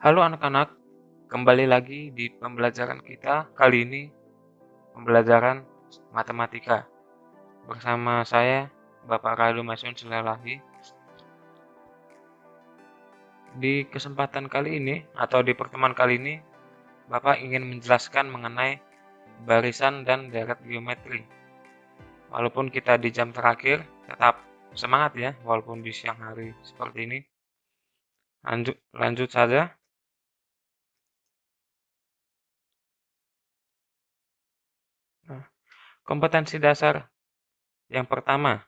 Halo anak-anak, kembali lagi di pembelajaran kita. Kali ini pembelajaran matematika bersama saya, Bapak Radu Masun Silalahi. Di kesempatan kali ini atau di pertemuan kali ini, Bapak ingin menjelaskan mengenai barisan dan deret geometri. Walaupun kita di jam terakhir, tetap semangat ya, walaupun di siang hari seperti ini. Lanjut saja. Nah, kompetensi dasar yang pertama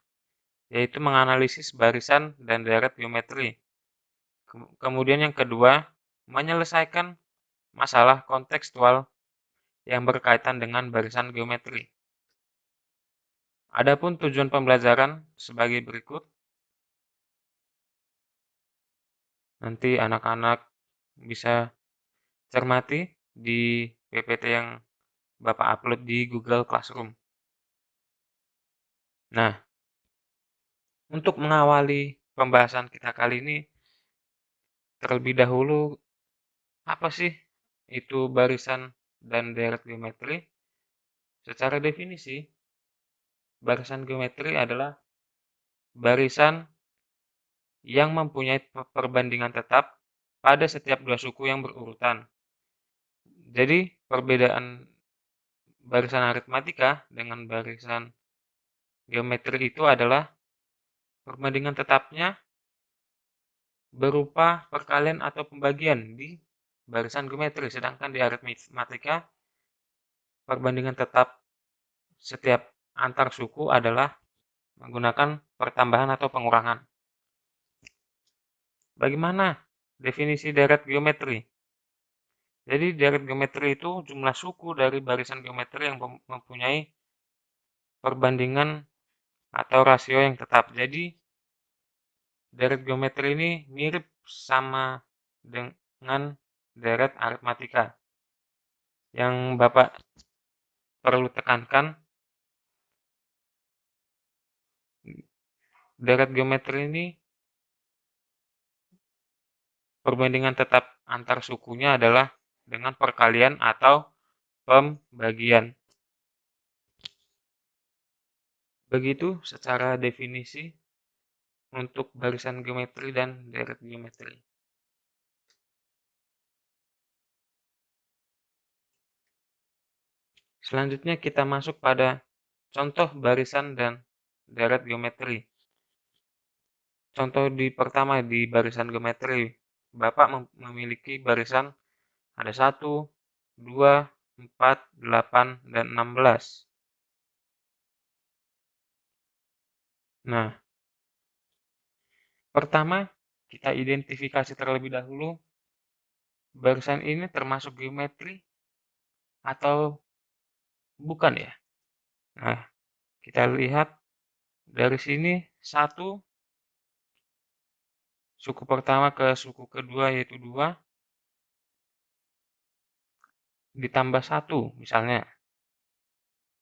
yaitu menganalisis barisan dan deret geometri. Kemudian yang kedua, menyelesaikan masalah kontekstual yang berkaitan dengan barisan geometri. Adapun tujuan pembelajaran sebagai berikut. Nanti anak-anak bisa cermati di PPT yang Bapak upload di Google Classroom. Nah, untuk mengawali pembahasan kita kali ini, terlebih dahulu, apa sih itu barisan dan deret geometri? Secara definisi, barisan geometri adalah barisan yang mempunyai perbandingan tetap pada setiap dua suku yang berurutan. Jadi, perbedaan barisan aritmatika dengan barisan geometri itu adalah perbandingan tetapnya berupa perkalian atau pembagian di barisan geometri, sedangkan di aritmatika perbandingan tetap setiap antar suku adalah menggunakan pertambahan atau pengurangan. Bagaimana definisi deret geometri? Jadi deret geometri itu jumlah suku dari barisan geometri yang mempunyai perbandingan atau rasio yang tetap. Jadi deret geometri ini mirip sama dengan deret aritmatika. Yang Bapak perlu tekankan, deret geometri ini perbandingan tetap antar sukunya adalah dengan perkalian atau pembagian. Begitu secara definisi untuk barisan geometri dan deret geometri. Selanjutnya kita masuk pada contoh barisan dan deret geometri. Contoh pertama di barisan geometri, Bapak memiliki barisan ada 1, 2, 4, 8, dan 16. Nah, pertama kita identifikasi terlebih dahulu barisan ini termasuk geometri atau bukan ya. Nah, kita lihat dari sini 1 suku pertama ke suku kedua yaitu 2 ditambah 1 misalnya.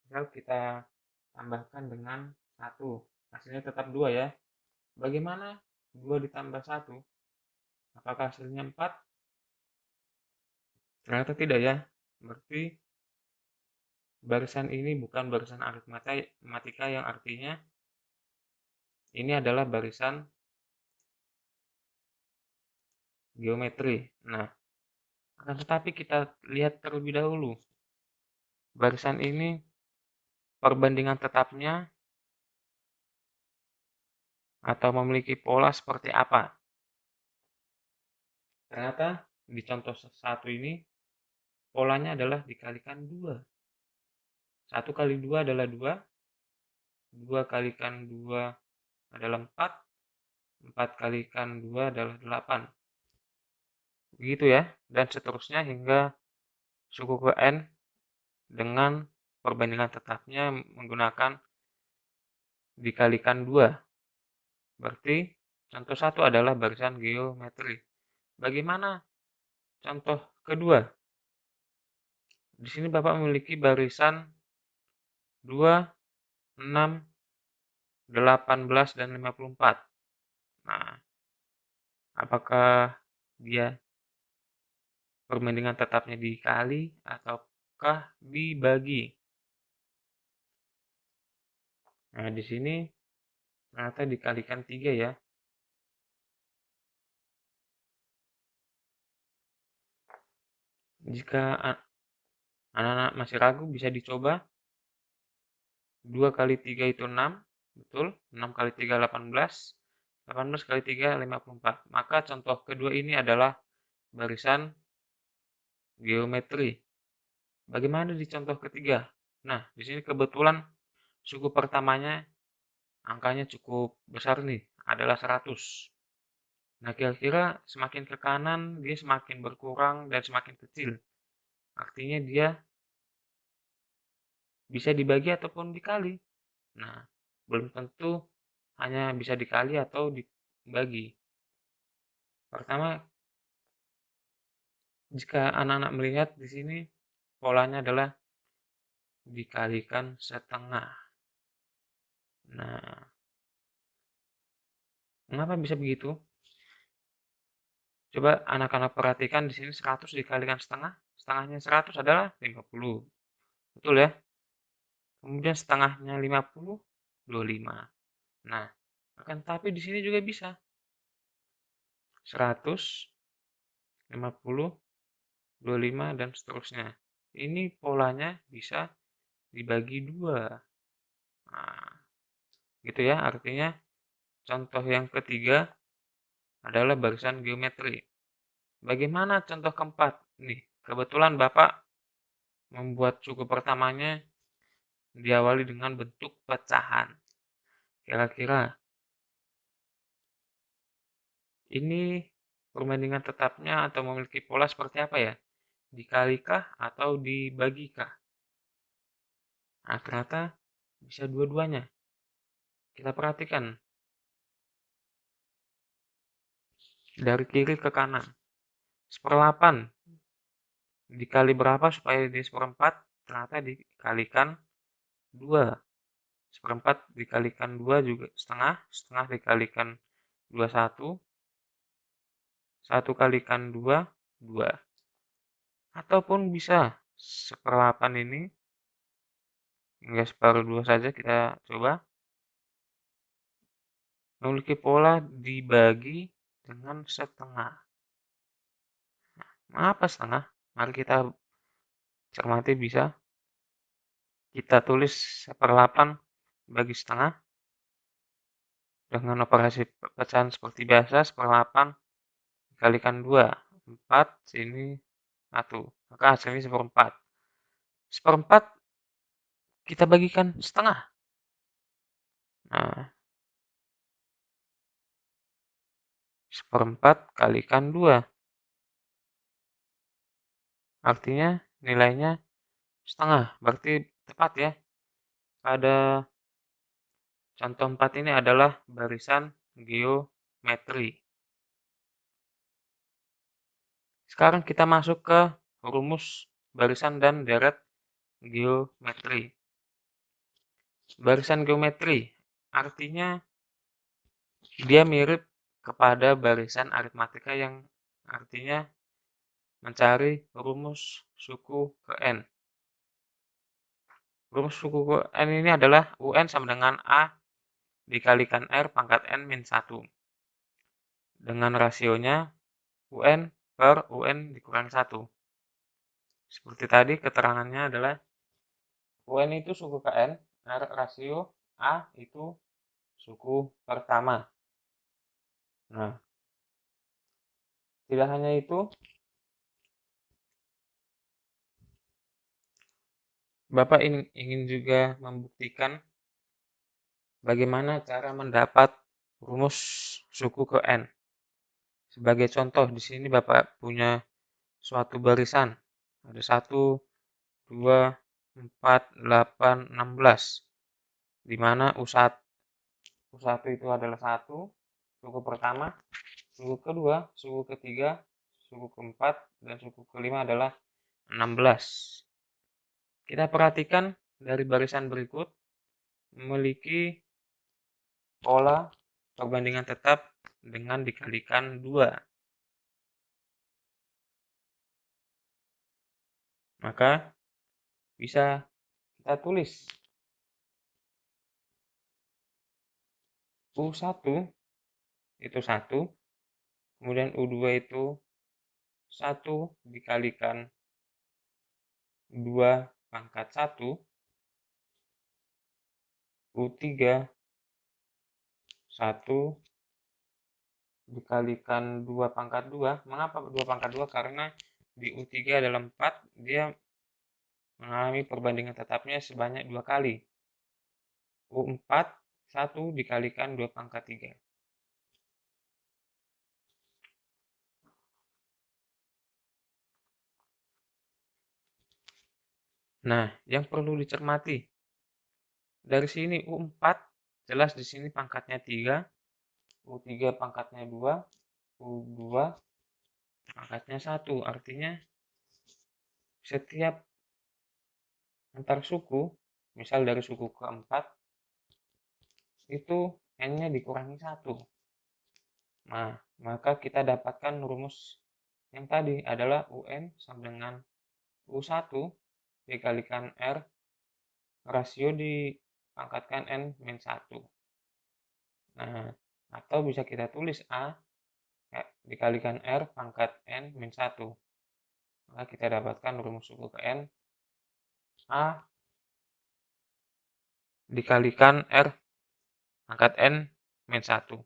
Misal kita tambahkan dengan 1, hasilnya tetap 2 ya. Bagaimana 2 ditambah 1? Apakah hasilnya 4? Ternyata tidak ya. Berarti barisan ini bukan barisan aritmatika yang artinya ini adalah barisan geometri. Nah, akan tetapi kita lihat terlebih dahulu. Barisan ini perbandingan tetapnya atau memiliki pola seperti apa? Ternyata di contoh 1 ini polanya adalah dikalikan 2. 1 kali 2 adalah 2. 2 kalikan 2 adalah 4. 4 kalikan 2 adalah 8. Begitu ya. Dan seterusnya hingga suku ke N dengan perbandingan tetapnya menggunakan dikalikan 2. Berarti contoh 1 adalah barisan geometri. Bagaimana contoh kedua? Di sini Bapak memiliki barisan 2, 6, 18, dan 54. Nah, apakah dia perbandingan tetapnya dikali ataukah dibagi. Nah, di sini ternyata dikalikan 3 ya. Jika anak-anak masih ragu, bisa dicoba. 2 kali 3 itu 6, betul. 6 kali 3 18, 18 kali 3 54. Maka contoh kedua ini adalah barisan geometri. Bagaimana di contoh ketiga? Nah, di sini kebetulan suku pertamanya angkanya cukup besar nih, adalah 100. Nah, kira-kira semakin ke kanan dia semakin berkurang dan semakin kecil. Artinya dia bisa dibagi ataupun dikali. Nah, belum tentu hanya bisa dikali atau dibagi. Pertama, jika anak-anak melihat di sini polanya adalah dikalikan setengah. Nah, mengapa bisa begitu? Coba anak-anak perhatikan di sini 100 dikalikan setengah. Setengahnya 100 adalah 50. Betul ya? Kemudian setengahnya 50, 25. Nah, akan tapi di sini juga bisa 100, 50, 25, dan seterusnya. Ini polanya bisa dibagi 2. Nah, gitu ya. Artinya contoh yang ketiga adalah barisan geometri. Bagaimana contoh keempat? Nih, kebetulan Bapak membuat suku pertamanya diawali dengan bentuk pecahan. Kira-kira ini perbandingan tetapnya atau memiliki pola seperti apa ya? Dikalikah atau dibagikah? Nah, ternyata bisa dua-duanya. Kita perhatikan dari kiri ke kanan. 1/8 dikali berapa supaya jadi 1/4? Ternyata dikalikan 2. 1/4 dikalikan 2 juga setengah. Setengah dikalikan 21. 1 kalikan 2, 2. Ataupun bisa 1/8 ini hingga 1/2 saja kita coba. Memiliki pola dibagi dengan setengah. Mengapa setengah? Mari kita cermati bisa. Kita tulis 1/8 bagi setengah. Dengan operasi pecahan seperti biasa, 1/8 dikalikan 2. 4, sini 1. Maka hasilnya 1/4. 1/4 kita bagikan setengah. Nah, 1/4 kalikan 2. Artinya nilainya setengah. Berarti tepat ya. Pada contoh 4 ini adalah barisan geometri. Sekarang kita masuk ke rumus barisan dan deret geometri. Barisan geometri artinya dia mirip kepada barisan aritmatika yang artinya mencari rumus suku ke n. Rumus suku ke n ini adalah UN sama dengan A dikalikan R pangkat n min 1. Dengan rasionya UN per UN dikurang 1. Seperti tadi keterangannya adalah UN itu suku ke n, R rasio, A itu suku pertama. Nah, tidak hanya itu, Bapak ingin juga membuktikan bagaimana cara mendapat rumus suku ke n. Sebagai contoh, di sini Bapak punya suatu barisan. Ada 1, 2, 4, 8, 16. Di mana U1 itu adalah 1, suku pertama, suku kedua, suku ketiga, suku keempat, dan suku kelima adalah 16. Kita perhatikan dari barisan berikut memiliki pola perbandingan tetap dengan dikalikan 2. Maka bisa kita tulis U1 itu 1, kemudian U2 itu 1 dikalikan 2 pangkat 1, U3 1 dikalikan 2 pangkat 2. Mengapa 2 pangkat 2? Karena di U3 adalah 4, dia mengalami perbandingan tetapnya sebanyak 2 kali. U4 1 dikalikan 2 pangkat 3. Nah, yang perlu dicermati, dari sini U4 jelas di sini pangkatnya 3, U3 pangkatnya 2, U2 pangkatnya 1. Artinya setiap antar suku, misal dari suku keempat, itu N-nya dikurangi 1. Nah, maka kita dapatkan rumus yang tadi adalah UN sama dengan U1 dikalikan R, rasio dipangkatkan N-1. Nah, atau bisa kita tulis A dikalikan R pangkat N-1. Maka kita dapatkan rumus suku ke N, A dikalikan R pangkat N-1.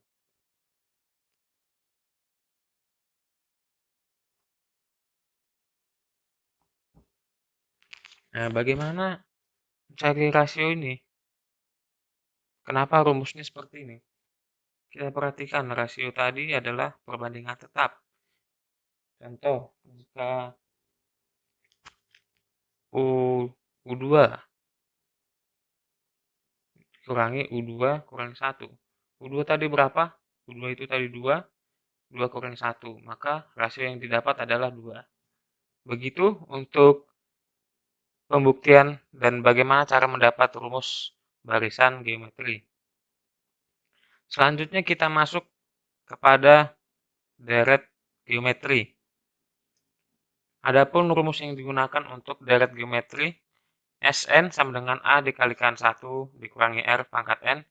Nah, bagaimana mencari rasio ini? Kenapa rumusnya seperti ini? Kita perhatikan rasio tadi adalah perbandingan tetap. Contoh, jika U2 kurangi U2 kurangi 1. U2 tadi berapa? U2 itu tadi 2, 2 kurangi 1. Maka rasio yang didapat adalah 2. Begitu untuk pembuktian dan bagaimana cara mendapat rumus barisan geometri. Selanjutnya kita masuk kepada deret geometri. Adapun rumus yang digunakan untuk deret geometri, Sn sama dengan A dikalikan 1 dikurangi R pangkat N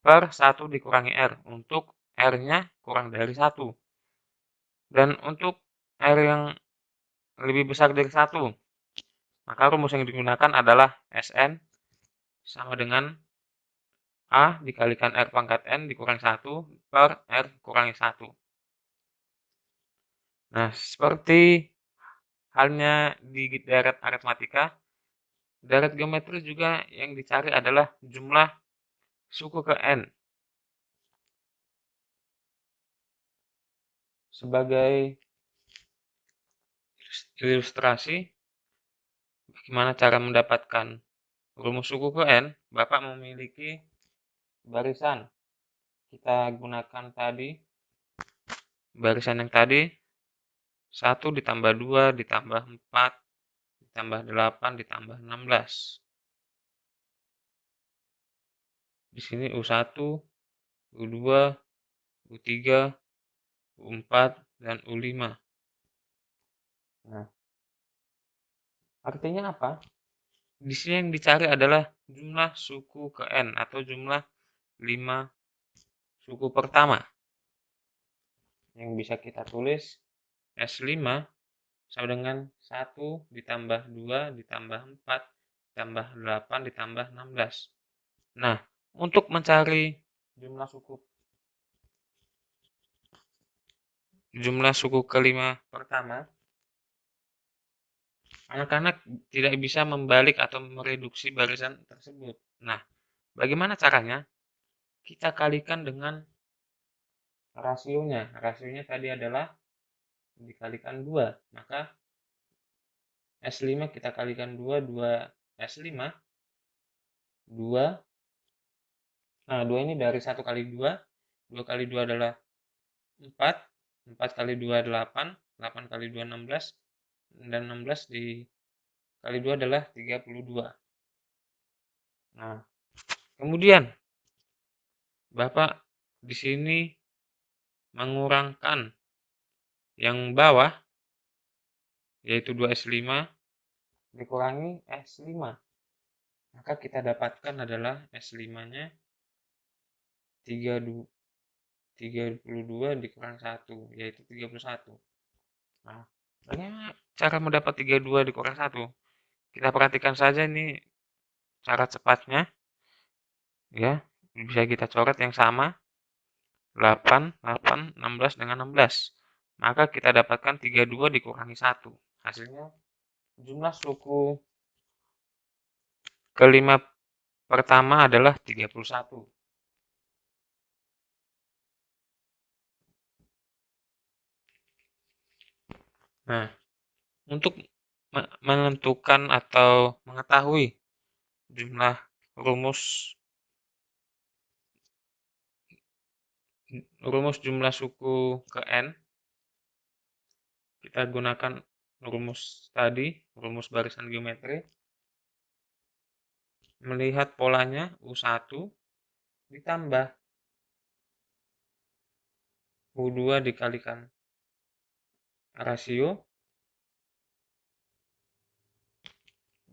per 1 dikurangi R, untuk R-nya kurang dari 1. Dan untuk R yang lebih besar dari 1, maka rumus yang digunakan adalah Sn sama dengan A dikalikan R pangkat N dikurangi 1 per R kurangi 1. Nah, seperti halnya di deret aritmatika, deret geometri juga yang dicari adalah jumlah suku ke N. Sebagai ilustrasi, bagaimana cara mendapatkan rumus suku ke N, Bapak memiliki barisan. Kita gunakan tadi, barisan yang tadi, 1 ditambah 2 ditambah 4 ditambah 8 ditambah 16. Di sini U1, U2, U3, U4, dan U5. Nah, artinya apa? Di sini yang dicari adalah jumlah suku ke N atau jumlah 5 suku pertama. Yang bisa kita tulis S5 sama dengan 1 ditambah 2 ditambah 4 ditambah 8 ditambah 16. Nah, untuk mencari jumlah suku kelima pertama, anak-anak tidak bisa membalik atau mereduksi barisan tersebut. Nah, bagaimana caranya? Kita kalikan dengan rasionya. Rasionya tadi adalah dikalikan 2. Maka S5 kita kalikan 2, 2 S5. 2. Nah, 2 ini dari 1 kali 2. 2 kali 2 adalah 4. 4 kali 2 8. 8 kali 2 16. Dan 16 dikali 2 adalah 32. Nah, kemudian Bapak di sini mengurangkan yang bawah, yaitu 2S5 dikurangi S5. Maka kita dapatkan adalah S5-nya 32 dikurang 1, yaitu 31. Nah, bagaimana cara mendapat 32 dikurang 1? Kita perhatikan saja ini cara cepatnya. Ya, bisa kita coret yang sama. 8, 8, 16 dengan 16. Maka kita dapatkan 32 dikurangi 1. Hasilnya jumlah suku kelima pertama adalah 31. Nah, untuk menentukan atau mengetahui jumlah rumus jumlah suku ke n, kita gunakan rumus tadi, rumus barisan geometri. Melihat polanya U1 ditambah U2 dikalikan rasio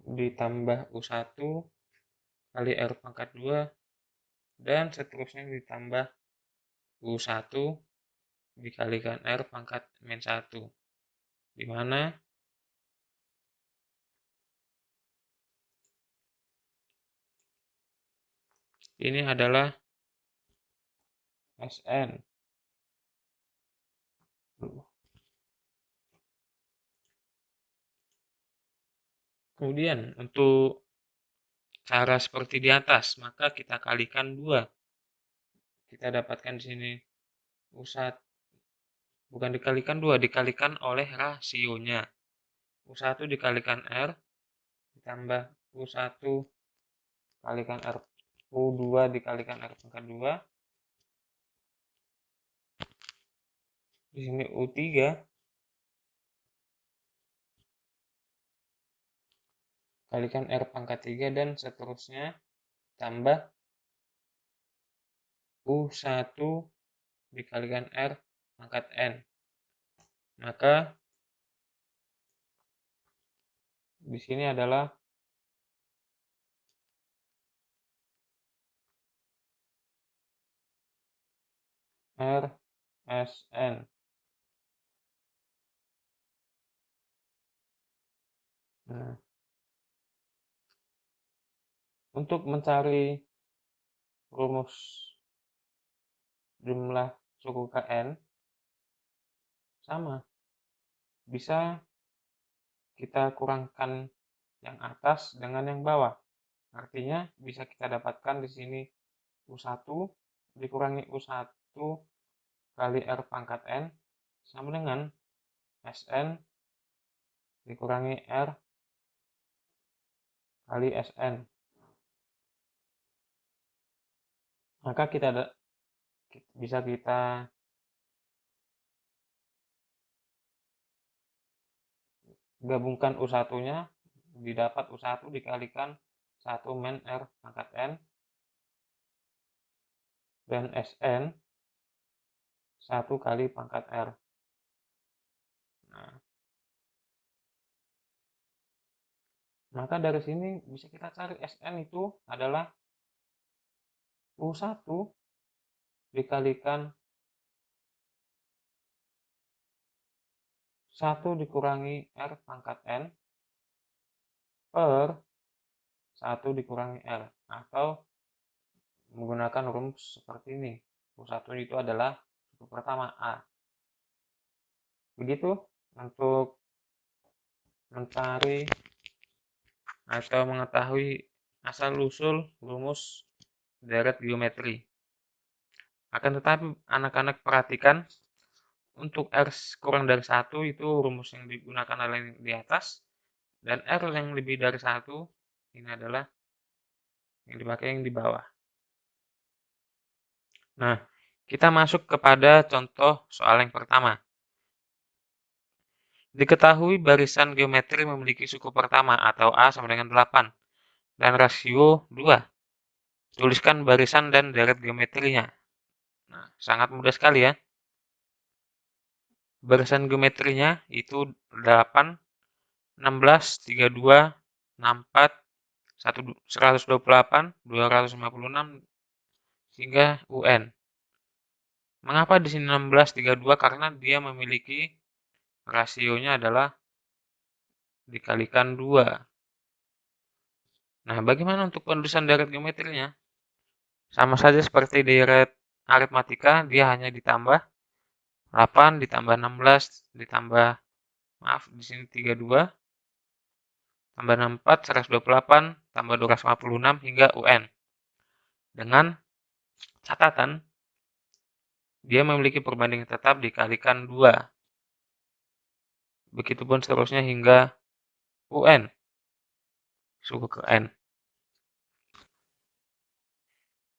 ditambah U1 kali R pangkat 2 dan seterusnya ditambah U1 dikalikan R pangkat min 1, di mana ini adalah Sn. Kemudian untuk cara seperti di atas, maka kita kalikan 2. Kita dapatkan di sini U1, bukan dikalikan 2, dikalikan oleh rasionya. U1 dikalikan R ditambah U1 kalikan R, U2 dikalikan R pangkat 2. Di sini U3 kalikan R pangkat 3 dan seterusnya tambah U1 dikalikan R pangkat N. Maka di sini adalah RSN. Nah, untuk mencari rumus jumlah suku KN sama, bisa kita kurangkan yang atas dengan yang bawah. Artinya bisa kita dapatkan di sini U1 dikurangi U1 kali R pangkat N sama dengan Sn dikurangi R kali Sn. Maka bisa kita gabungkan U1-nya, didapat U1 dikalikan 1 min R pangkat N dan Sn 1 kali pangkat R. Nah, maka dari sini bisa kita cari Sn itu adalah U1 dikalikan 1 dikurangi R pangkat N per 1 dikurangi R, atau menggunakan rumus seperti ini. U1 itu adalah suku pertama A. Begitu untuk mencari atau mengetahui asal-usul rumus deret geometri. Akan tetapi anak-anak perhatikan, untuk R kurang dari 1 itu rumus yang digunakan adalah yang di atas, dan R yang lebih dari 1 ini adalah yang dipakai yang di bawah. Nah, kita masuk kepada contoh soal yang pertama. Diketahui barisan geometri memiliki suku pertama atau A sama dengan 8 dan rasio 2. Tuliskan barisan dan deret geometrinya. Nah, sangat mudah sekali ya. Barisan geometrinya itu 8 16, 32, 64, 128, 256, hingga UN. Mengapa di sini 16, 32? Karena dia memiliki rasionya adalah dikalikan 2. Nah, bagaimana untuk penulisan deret geometrinya? Sama saja seperti deret aritmatika, dia hanya ditambah 8 ditambah 16 ditambah, maaf, di sini 32 tambah 64, 128 tambah 256 hingga UN. Dengan catatan dia memiliki perbandingan tetap dikalikan 2. Begitupun seterusnya hingga UN, suku ke N.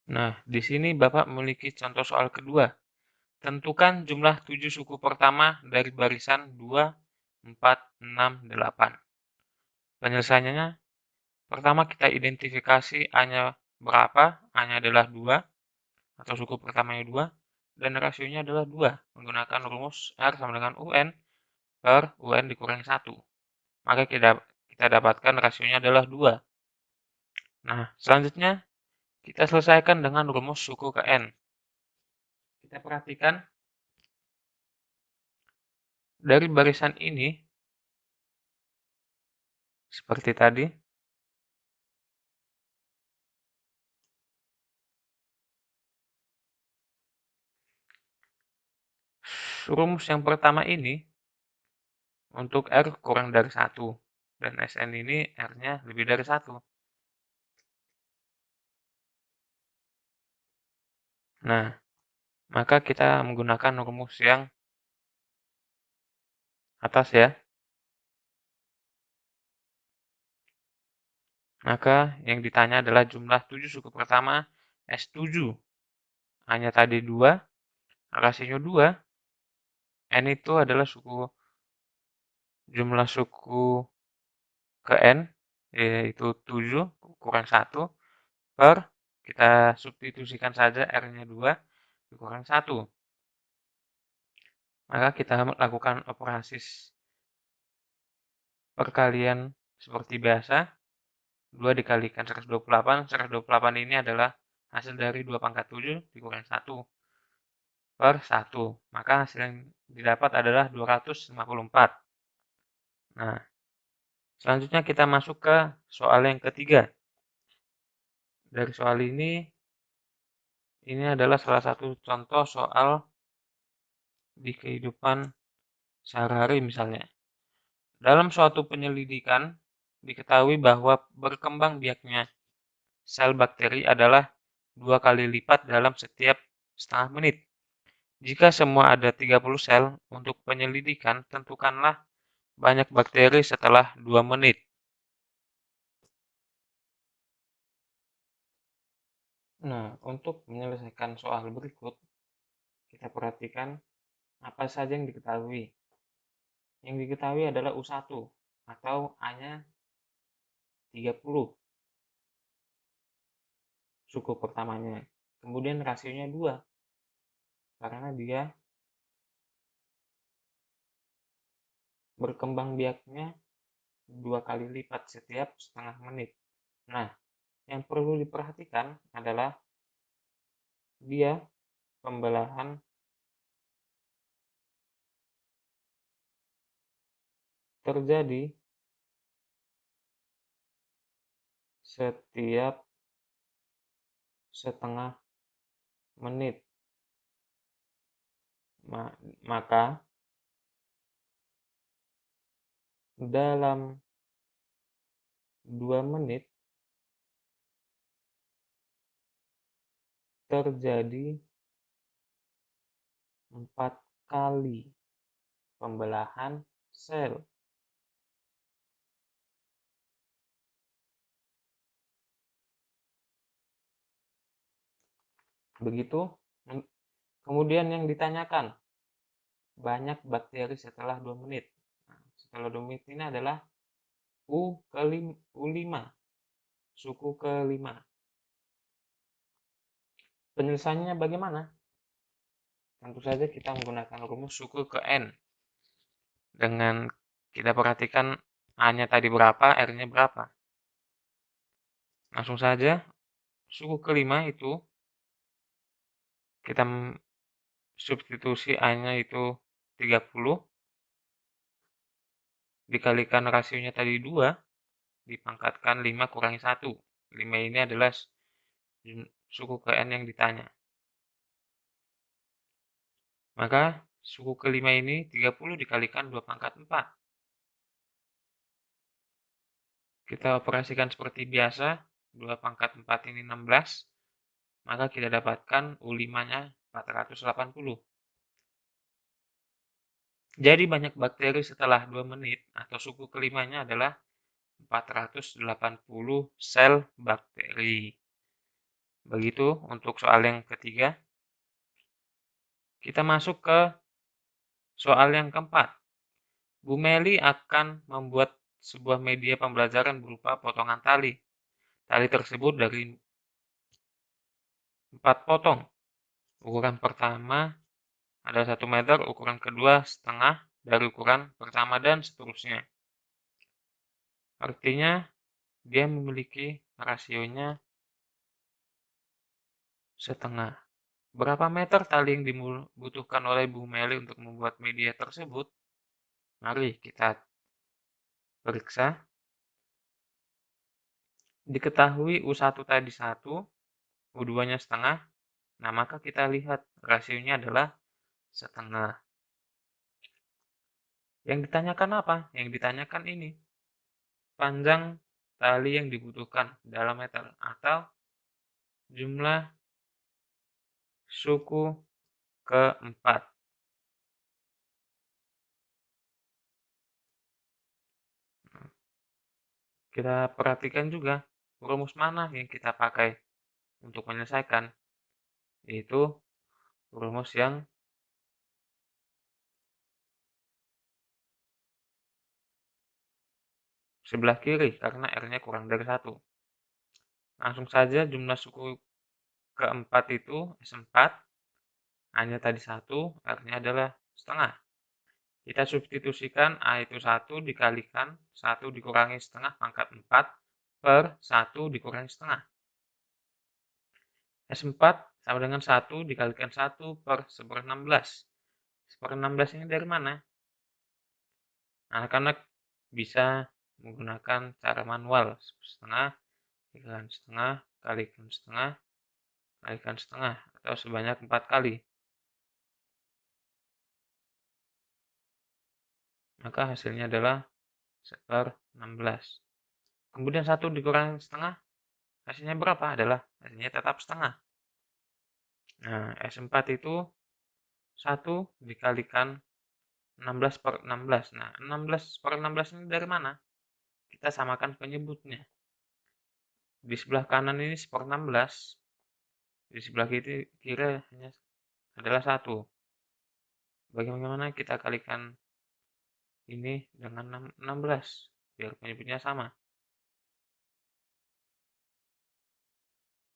Nah, di sini Bapak memiliki contoh soal kedua. Tentukan jumlah 7 suku pertama dari barisan 2, 4, 6, 8. Penyelesaiannya, pertama kita identifikasi A-nya berapa. A-nya adalah 2, atau suku pertamanya 2, dan rasionya adalah 2, menggunakan rumus R sama dengan UN per UN dikurangi 1. Maka kita dapatkan rasionya adalah 2. Nah, selanjutnya kita selesaikan dengan rumus suku ke N. Kita perhatikan dari barisan ini, seperti tadi, rumus yang pertama ini untuk R kurang dari 1, dan Sn ini R-nya lebih dari 1. Nah, maka kita menggunakan rumus yang atas ya. Maka yang ditanya adalah jumlah 7 suku pertama S7. Hanya tadi 2, rasionya 2. N itu adalah jumlah suku ke N, yaitu 7 kurang 1, per kita substitusikan saja R-nya 2 dikurang 1. Maka kita lakukan operasi perkalian seperti biasa. 2 dikalikan 128. 128 ini adalah hasil dari 2 pangkat 7 dikurang 1 per 1. Maka hasil yang didapat adalah 254. Nah, selanjutnya kita masuk ke soal yang ketiga. Dari soal ini adalah salah satu contoh soal di kehidupan sehari-hari misalnya. Dalam suatu penyelidikan, diketahui bahwa berkembang biaknya sel bakteri adalah 2 kali lipat dalam setiap setengah menit. Jika semua ada 30 sel untuk penyelidikan, tentukanlah banyak bakteri setelah 2 menit. Nah, untuk menyelesaikan soal berikut, kita perhatikan apa saja yang diketahui. Yang diketahui adalah U1 atau A-nya 30 suku pertamanya. Kemudian rasionya 2 karena dia berkembang biaknya 2 kali lipat setiap setengah menit. Nah, yang perlu diperhatikan adalah dia pembelahan terjadi setiap setengah menit. Maka dalam 2 menit terjadi 4 kali pembelahan sel. Begitu. Kemudian yang ditanyakan, banyak bakteri setelah 2 menit. Nah, setelah 2 menit ini adalah U5, suku ke-5. Penyelesaiannya bagaimana? Tentu saja kita menggunakan rumus suku ke N. Dengan kita perhatikan A-nya tadi berapa, R-nya berapa. Langsung saja, suku kelima itu kita substitusi A-nya itu 30, dikalikan rasionya tadi 2, dipangkatkan 5 kurangi 1. 5 ini adalah suku ke N yang ditanya. Maka suku kelima ini 30 dikalikan 2 pangkat 4. Kita operasikan seperti biasa, 2 pangkat 4 ini 16, maka kita dapatkan U5-nya 480. Jadi banyak bakteri setelah 2 menit, atau suku kelimanya adalah 480 sel bakteri. Begitu untuk soal yang ketiga. Kita masuk ke soal yang keempat. Bu Meli akan membuat sebuah media pembelajaran berupa potongan tali. Tali tersebut dari 4 potong. Ukuran pertama adalah 1 meter, ukuran kedua setengah dari ukuran pertama, dan seterusnya. Artinya dia memiliki rasionya setengah. Berapa meter tali yang dibutuhkan oleh Bu Meli untuk membuat media tersebut? Mari kita periksa. Diketahui U1 tadi 1, U2-nya setengah. Nah, maka kita lihat rasionya adalah setengah. Yang ditanyakan apa? Yang ditanyakan ini. Panjang tali yang dibutuhkan dalam meter atau jumlah suku keempat. Kita perhatikan juga rumus mana yang kita pakai untuk menyelesaikan, yaitu rumus yang sebelah kiri karena R-nya kurang dari 1. Langsung saja jumlah suku keempat itu S4, A-nya tadi 1, R-nya adalah setengah. Kita substitusikan A itu 1 dikalikan 1 dikurangi setengah pangkat 4 per 1 dikurangi setengah. S4 sama dengan 1 dikalikan 1 per 1/16. 1/16 ini dari mana? Anak-anak bisa menggunakan cara manual. Setengah dikalikan setengah, kalikan setengah, kalikan setengah, atau sebanyak 4 kali. Maka hasilnya adalah 1/16. Kemudian 1 dikurangi setengah, hasilnya berapa? Hasilnya tetap setengah. Nah, S4 itu 1 dikalikan 16/16. Nah, 16/16 ini dari mana? Kita samakan penyebutnya. Di sebelah kanan ini 1/16. Di sebelah kiri hanya adalah 1. Bagaimana kita kalikan ini dengan 16 biar penyebutnya sama.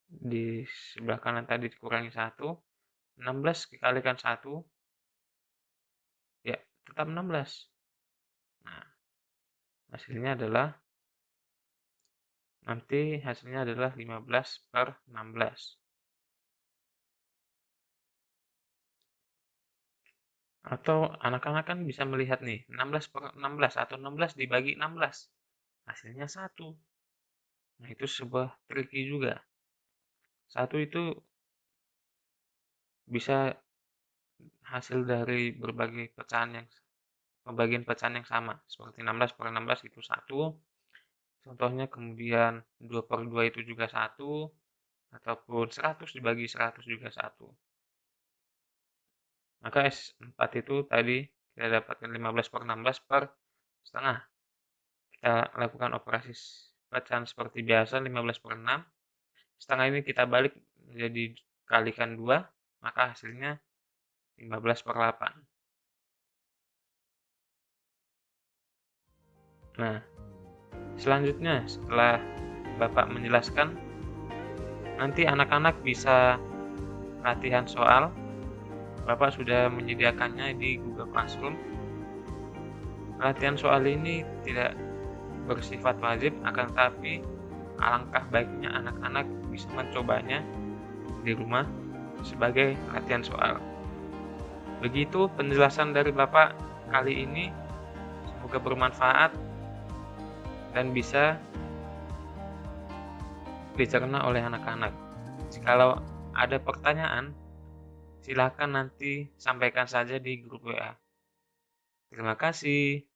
Di sebelah kanan tadi dikurangi 1, 16 dikalikan 1, ya tetap 16. Nah, hasilnya adalah 15/16. Atau anak-anak kan bisa melihat nih, 16/16 atau 16 dibagi 16. Hasilnya 1. Nah, itu sebuah tricky juga. 1 itu bisa hasil dari berbagai pembagian pecahan yang sama. Seperti 16/16 itu 1. Contohnya kemudian 2/2 itu juga 1. Ataupun 100 dibagi 100 juga 1. Maka S4 itu tadi kita dapatkan 15/16 per setengah. Kita lakukan operasi pecahan seperti biasa, 15/6. Setengah ini kita balik menjadi kalikan 2, maka hasilnya 15/8. Nah, selanjutnya setelah Bapak menjelaskan, nanti anak-anak bisa latihan soal. Bapak sudah menyediakannya di Google Classroom. Latihan soal ini tidak bersifat wajib, akan tetapi alangkah baiknya anak-anak bisa mencobanya di rumah sebagai latihan soal. Begitu penjelasan dari Bapak kali ini, semoga bermanfaat dan bisa dicerna oleh anak-anak. Jikalau ada pertanyaan, silakan nanti sampaikan saja di grup WA. Terima kasih.